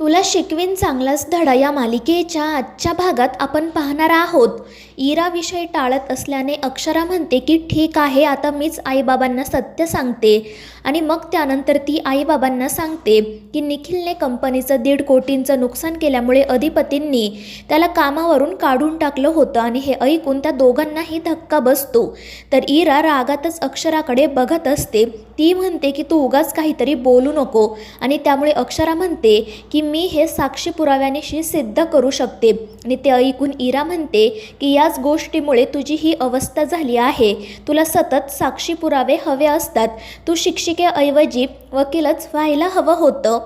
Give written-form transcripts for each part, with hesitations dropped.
तुला शिकवीन चांगलाच धडा या मालिकेच्या आजच्या भागात आपण पाहणार आहोत. इरा विषय टाळत असल्याने अक्षरा म्हणते की ठीक आहे, आता मीच आईबाबांना सत्य सांगते. आणि मग त्यानंतर ती आईबाबांना सांगते की निखिलने कंपनीचं 1.5 कोटींचं नुकसान केल्यामुळे अधिपतींनी त्याला कामावरून काढून टाकलं होतं. आणि हे ऐकून त्या दोघांनाही धक्का बसतो. तर इरा रागातच अक्षराकडे बघत असते. ती म्हणते की तू उगाच काहीतरी बोलू नको. आणि त्यामुळे अक्षरा म्हणते की मी हे साक्षी पुराव्यानिशी सिद्ध करू शकते. आणि ते ऐकून इरा म्हणते की याच गोष्टीमुळे तुझी ही अवस्था झाली आहे. तुला सतत साक्षी पुरावे हवे असतात. तू शिक्षिकेऐवजी वकीलच व्हायला हवं होतं.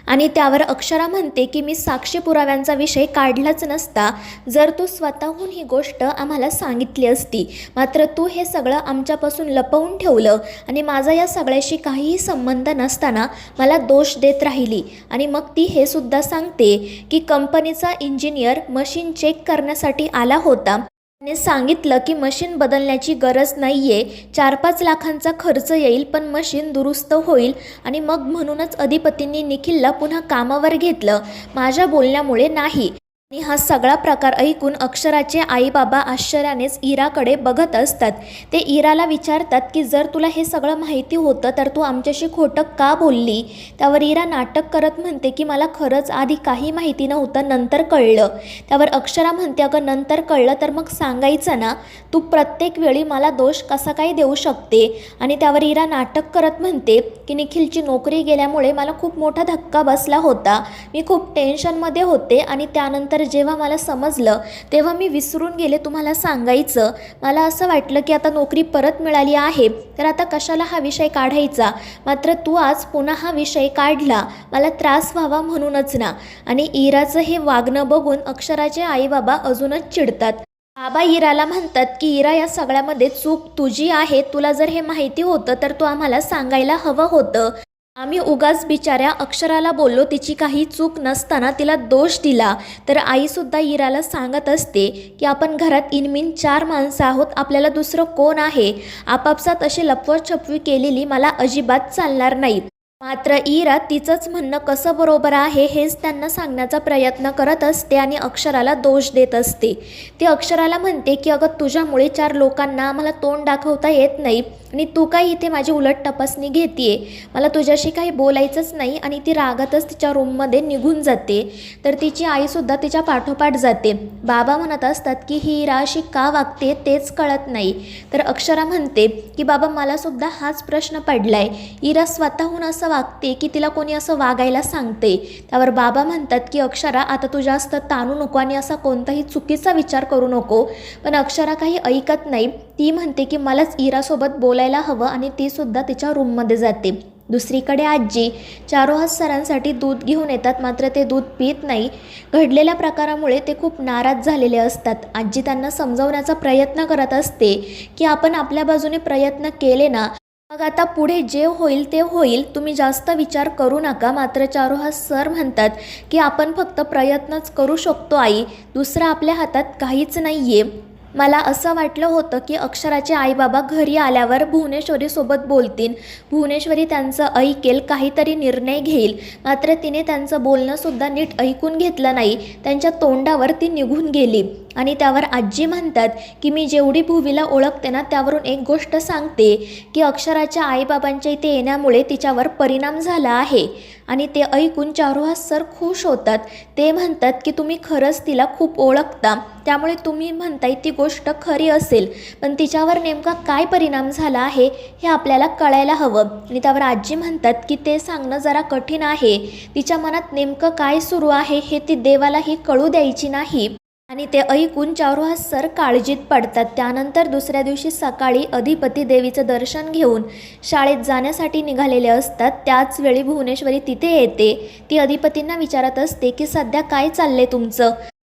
आणि त्यावर अक्षरा म्हणते की मी साक्षी पुराव्यांचा विषय काढलाच नसता जर तू स्वतःहून ही गोष्ट आम्हाला सांगितली असती. मात्र तू हे सगळं आमच्यापासून लपवून ठेवलं आणि माझा या सगळ्याशी काहीही संबंध नसताना मला दोष देत राहिली. आणि मग ती हे सुद्धा सांगते की कंपनीचा इंजिनियर मशीन चेक करण्यासाठी आला होता. त्याने सांगितलं की मशीन बदलण्याची गरज नाही आहे, 4-5 लाखांचा खर्च येईल, पण मशीन दुरुस्त होईल. आणि मग म्हणूनच अधिपतींनी निखिलला पुन्हा कामावर घेतलं, माझ्या बोलण्यामुळे नाही. आणि हा सगळा प्रकार ऐकून अक्षराचे आईबाबा आश्चर्यानेच इराकडे बघत असतात. ते इराला विचारतात की जर तुला हे सगळं माहिती होतं तर तू आमच्याशी खोटं का बोलली. त्यावर इरा नाटक करत म्हणते की मला खरंच आधी काही माहिती नव्हतं, नंतर कळलं. त्यावर अक्षरा म्हणते अगं नंतर कळलं तर मग सांगायचं ना, तू प्रत्येक वेळी मला दोष कसा काय देऊ शकते. आणि त्यावर इरा नाटक करत म्हणते की निखिलची नोकरी गेल्यामुळे मला खूप मोठा धक्का बसला होता. मी खूप टेन्शनमध्ये होते आणि त्यानंतर जेव्हा मला समजलं तेव्हा मी विसरून गेले तुम्हाला सांगायचं. मला असं वाटलं की आता नोकरी परत मिळाली आहे तर आता कशाला हा विषय काढायचा. मात्र तू आज पुन्हा हा विषय काढला, मला त्रास व्हावा म्हणूनच ना. आणि इराचं हे वागणं बघून अक्षराचे आईबाबा अजूनच चिडतात. बाबा इराला म्हणतात की इरा या सगळ्यामध्ये चूक तुझी आहे. तुला जर हे माहिती होतं तर तू आम्हाला सांगायला हवं होतं. आम्ही उगाच बिचाऱ्या अक्षराला बोललो, तिची काही चूक नसताना तिला दोष दिला. तर आईसुद्धा इराला सांगत असते की आपण घरात इनमिन 4 माणसं आहोत, आपल्याला दुसरं कोण आहे. आपापसात अशी लपवाछपवी केलेली मला अजिबात चालणार नाही. मात्र इरा तिचंच म्हणणं कसं बरोबर आहे हेच त्यांना सांगण्याचा प्रयत्न करत असते आणि अक्षराला दोष देत असते. ती अक्षराला म्हणते की अगं तुझ्यामुळे 4 लोकांना आम्हाला तोंड दाखवता येत नाही आणि तू काय इथे माझी उलट तपासणी घेतेय, मला तुझ्याशी काही बोलायचंच नाही. आणि ती रागातच तिच्या रूममध्ये निघून जाते. तर तिची आईसुद्धा तिच्या पाठोपाठ जाते. बाबा म्हणत असतात की ही इरा अशी का वागते तेच कळत नाही. तर अक्षरा म्हणते की बाबा मलासुद्धा हाच प्रश्न पडलाय, इरा स्वतःहून असं वागते की तिला कोणी असं वागायला सांगते. त्यावर बाबा म्हणतात की अक्षरा आता तू जास्त ताणू नको आणि असा कोणताही चुकीचा विचार करू नको. पण अक्षरा काही ऐकत नाही. ती म्हणते की मलाच इरासोबत बोलायला हवं आणि ती सुद्धा तिच्या रूममध्ये जाते. दुसरीकडे आजी चारोहास सरांसाठी दूध घेऊन येतात, मात्र ते दूध पित नाही. घडलेल्या प्रकारामुळे ते खूप नाराज झालेले असतात. आजी त्यांना समजवण्याचा प्रयत्न करत असते की आपण आपल्या बाजूने प्रयत्न केले ना, मग आता पुढे जे होईल ते होईल, तुम्ही जास्त विचार करू नका. मात्र चारोहास सर म्हणतात की आपण फक्त प्रयत्नच करू शकतो आई, दुसरं आपल्या हातात काहीच नाही आहे. मला असं वाटलं होतं की अक्षराचे आईबाबा घरी आल्यावर भुवनेश्वरीसोबत बोलतील, भुवनेश्वरी त्यांचं ऐकेल, काहीतरी निर्णय घेईल. मात्र तिने त्यांचं बोलणंसुद्धा नीट ऐकून घेतलं नाही. त्यांच्या तोंडावर ती निघून गेली. आणि त्यावर आजी म्हणतात की मी जेवढी भुवीला ओळखते ना त्यावरून एक गोष्ट सांगते की अक्षराच्या आईबाबांच्या इथे येण्यामुळे तिच्यावर परिणाम झाला आहे. आणि ते ऐकून चारुहास सर खुश होतात. ते म्हणतात की तुम्ही खरंच तिला खूप ओळखता, त्यामुळे तुम्ही म्हणताय ती गोष्ट खरी असेल, पण तिच्यावर नेमका काय परिणाम झाला आहे हे आपल्याला कळायला हवं. आणि त्यावर आजी म्हणतात की ते सांगणं जरा कठीण आहे, तिच्या मनात नेमकं काय सुरू आहे हे ती देवालाही कळू द्यायची नाही. आणि ते ऐकून चारुहास सर काळजीत पडतात. त्यानंतर दुसऱ्या दिवशी सकाळी अधिपती देवीचं दर्शन घेऊन शाळेत जाण्यासाठी निघालेले असतात. त्याच वेळी भुवनेश्वरी तिथे येते. ती अधिपतींना विचारत असते की सध्या काय चाललंय तुमचं.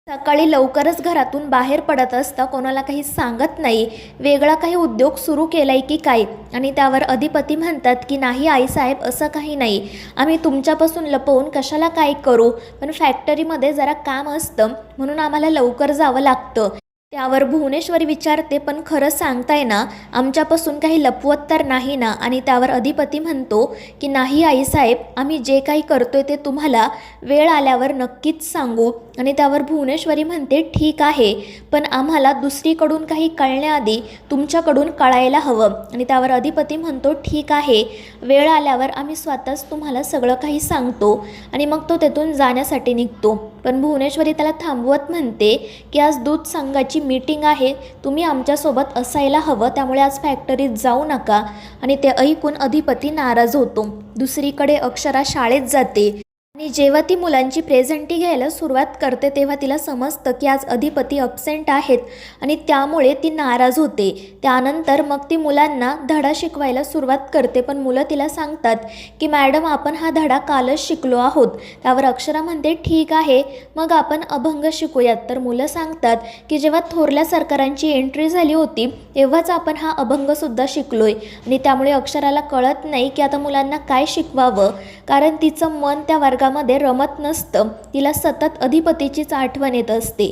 सकाळी लवकरच घरातून बाहेर पडत असता, कोणाला काही सांगत नाही, वेगळा काही उद्योग सुरू केलाय की काय. आणि त्यावर अधिपती म्हणतात की नाही आईसाहेब, असं काही नाही, आम्ही तुमच्यापासून लपवून कशाला काय करू, पण फॅक्टरीमध्ये जरा काम असतं म्हणून आम्हाला लवकर जावं लागतं. त्यावर भुवनेश्वरी विचारते, पण खरं सांगताय ना, आमच्यापासून काही लपवत तर नाही ना? आणि त्यावर अधिपती म्हणतो की नाही आईसाहेब, आम्ही जे काही करतोय ते तुम्हाला वेळ आल्यावर नक्कीच सांगू. आणि त्यावर भुवनेश्वरी म्हणते ठीक आहे, पण आम्हाला दुसरीकडून काही कळण्याआधी तुमच्याकडून कळायला हवं. आणि त्यावर अधिपती म्हणतो ठीक आहे, वेळ आल्यावर आम्ही स्वतःच तुम्हाला सगळं काही सांगतो. आणि मग तो तेथून जाण्यासाठी निघतो. पण भुवनेश्वरी त्याला थांबवत म्हणते की आज दूध संघाची मीटिंग आहे, तुम्ही आमच्यासोबत असायला हवं, त्यामुळे आज फॅक्टरीत जाऊ नका. आणि ते ऐकून अधिपती नाराज होतो. दुसरीकडे अक्षरा शाळेत जाते आणि जेव्हा ती मुलांची प्रेझेंटी घ्यायला सुरुवात करते तेव्हा तिला समजतं की आज अधिपती अब्सेंट आहेत आणि त्यामुळे ती नाराज होते. त्यानंतर मग ती मुलांना धडा शिकवायला सुरुवात करते, पण मुलं तिला सांगतात की मॅडम, आपण हा धडा कालच शिकलो आहोत. त्यावर अक्षरा म्हणते ठीक आहे, मग आपण अभंग शिकूयात. तर मुलं सांगतात की जेव्हा थोरल्या सरकारांची एंट्री झाली होती तेव्हाच आपण हा अभंगसुद्धा शिकलोय. आणि त्यामुळे अक्षराला कळत नाही की आता मुलांना काय शिकवावं, कारण तिचं मन त्या वर्गामध्ये रमत नसतं. तिला सतत अधिपतीचीच आठवण येत असते.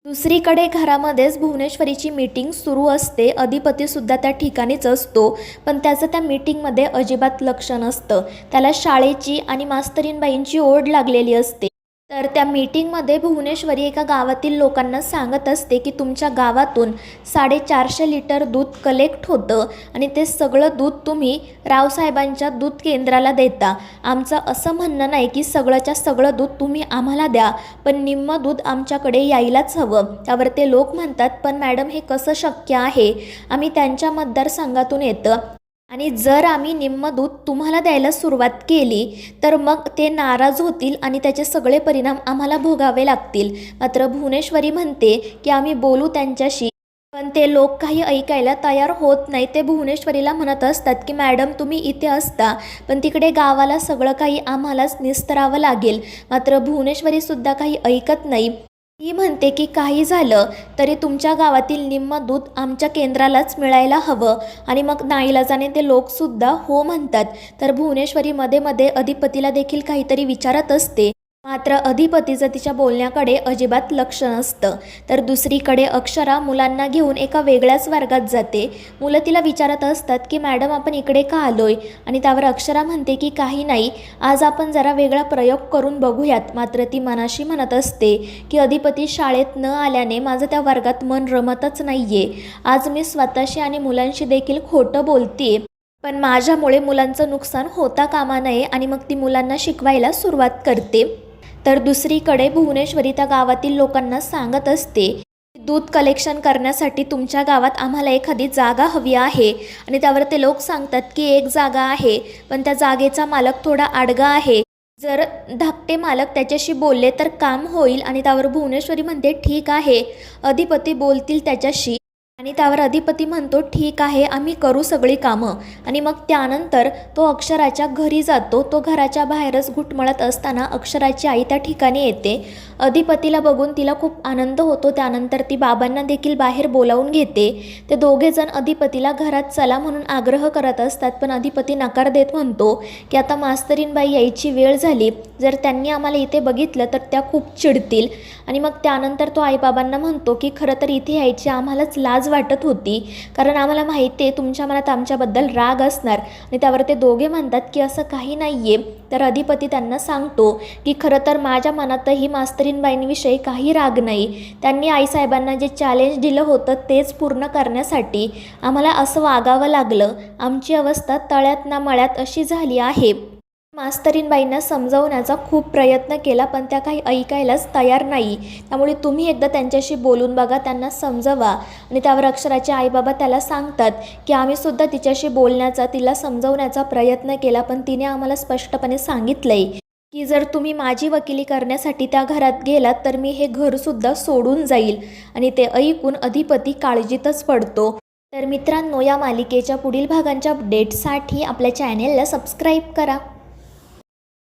दुसरीकडे घरामध्येच भुवनेश्वरीची मीटिंग सुरू असते. अधिपतीसुद्धा त्या ठिकाणीच असतो, पण त्याचं त्या मीटिंगमध्ये अजिबात लक्ष नसतं. त्याला शाळेची आणि मास्तरीणबाईंची ओढ लागलेली असते. तर त्या मीटिंगमध्ये भुवनेश्वरी एका गावातील लोकांना सांगत असते की तुमच्या गावातून 450 लिटर दूध कलेक्ट होतं आणि ते सगळं दूध तुम्ही रावसाहेबांच्या दूध केंद्राला देता. आमचं असं म्हणणं नाही की सगळंच्या सगळं दूध तुम्ही आम्हाला द्या, पण निम्मं दूध आमच्याकडे यायलाच हवं. त्यावर ते लोक म्हणतात, पण मॅडम हे कसं शक्य आहे, आम्ही त्यांच्या मतदारसंघातून येतं आणि जर आम्ही निम्म दूध तुम्हाला द्यायला सुरुवात केली तर मग ते नाराज होतील आणि त्याचे सगळे परिणाम आम्हाला भोगावे लागतील. मात्र भुवनेश्वरी म्हणते की आम्ही बोलू त्यांच्याशी, पण ते लोक काही ऐकायला तयार होत नाही. ते भुवनेश्वरीला म्हणत असतात की मॅडम, तुम्ही इथे असता, पण तिकडे गावाला सगळं काही आम्हालाच निस्तरावं लागेल. मात्र भुवनेश्वरीसुद्धा काही ऐकत नाही. ती म्हणते की काही झालं तरी तुमच्या गावातील निम्म दूध आमच्या केंद्रालाच मिळायला हवं. आणि मग नाईलाजाने ते लोकसुद्धा हो म्हणतात. तर भुवनेश्वरी मध्ये मध्ये अधिपतीला देखील काहीतरी विचारत असते, मात्र अधिपतीचं तिच्या बोलण्याकडे अजिबात लक्ष नसतं. तर दुसरीकडे अक्षरा मुलांना घेऊन एका वेगळ्याच वर्गात जाते. मुलं तिला विचारत असतात की मॅडम, आपण इकडे का आलोय? आणि त्यावर अक्षरा म्हणते की काही नाही, आज आपण जरा वेगळा प्रयोग करून बघूयात. मात्र ती मनाशी म्हणत असते की अधिपती शाळेत न आल्याने माझं त्या वर्गात मन रमतच नाहीये. आज मी स्वतःशी आणि मुलांशी देखील खोटं बोलतेय, पण माझ्यामुळे मुलांचं नुकसान होता कामा नये. आणि मग ती मुलांना शिकवायला सुरुवात करते. तर दुसरीकडे भुवनेश्वरी त्या गावातील लोकांना सांगत असते, दूध कलेक्शन करण्यासाठी तुमच्या गावात आम्हाला एखादी जागा हवी आहे. आणि त्यावर ते लोक सांगतात की एक जागा आहे, पण त्या जागेचा मालक थोडा आडगा आहे, जर धाकटे मालक त्याच्याशी बोलले तर काम होईल. आणि त्यावर भुवनेश्वरी म्हणते ठीक आहे, अधिपती बोलतील त्याच्याशी. आणि त्यावर अधिपती म्हणतो ठीक आहे, आम्ही करू सगळी कामं. आणि मग त्यानंतर तो अक्षराच्या घरी जातो. तो घराच्या बाहेरच घुटमळत असताना अक्षराची आई त्या ठिकाणी येते. अधिपतीला बघून तिला खूप आनंद होतो. त्यानंतर ती बाबांना देखील बाहेर बोलावून घेते. ते दोघेजण अधिपतीला घरात चला म्हणून आग्रह करत असतात, पण अधिपती नकार देत म्हणतो की आता मास्तरीणबाई यायची वेळ झाली, जर त्यांनी आम्हाला इथे बघितलं तर त्या खूप चिडतील. आणि मग त्यानंतर तो आईबाबांना म्हणतो की खरं तर इथे यायची आम्हालाच लाज वाटत होती, कारण आम्हाला माहिती आहे तुमच्या मनात आमच्याबद्दल राग असणार. आणि त्यावर ते दोघे म्हणतात की असं काही नाही आहे. तर अधिपती त्यांना सांगतो की खरं तर माझ्या मनातही मास्तरीणबाईंविषयी काही राग नाही. त्यांनी आईसाहेबांना जे चॅलेंज दिलं होतं तेच पूर्ण करण्यासाठी आम्हाला असं वागावं लागलं. आमची अवस्था तळ्यात ना मळ्यात अशी झाली आहे. मास्तरीणबाईंना समजावण्याचा खूप प्रयत्न केला, पण त्या काही ऐकायलाच तयार नाही. त्यामुळे तुम्ही एकदा त्यांच्याशी बोलून बघा, त्यांना समजवा. आणि त्यावर अक्षराचे आईबाबा त्याला सांगतात की आम्हीसुद्धा तिच्याशी बोलण्याचा, तिला समजवण्याचा प्रयत्न केला, पण तिने आम्हाला स्पष्टपणे सांगितलंय की जर तुम्ही माझी वकिली करण्यासाठी त्या घरात गेलात तर मी हे घरसुद्धा सोडून जाईल. आणि ते ऐकून अधिपती काळजीतच पडतो. तर मित्रांनो, या मालिकेच्या पुढील भागांच्या अपडेटसाठी आपल्या चॅनेलला सबस्क्राईब करा.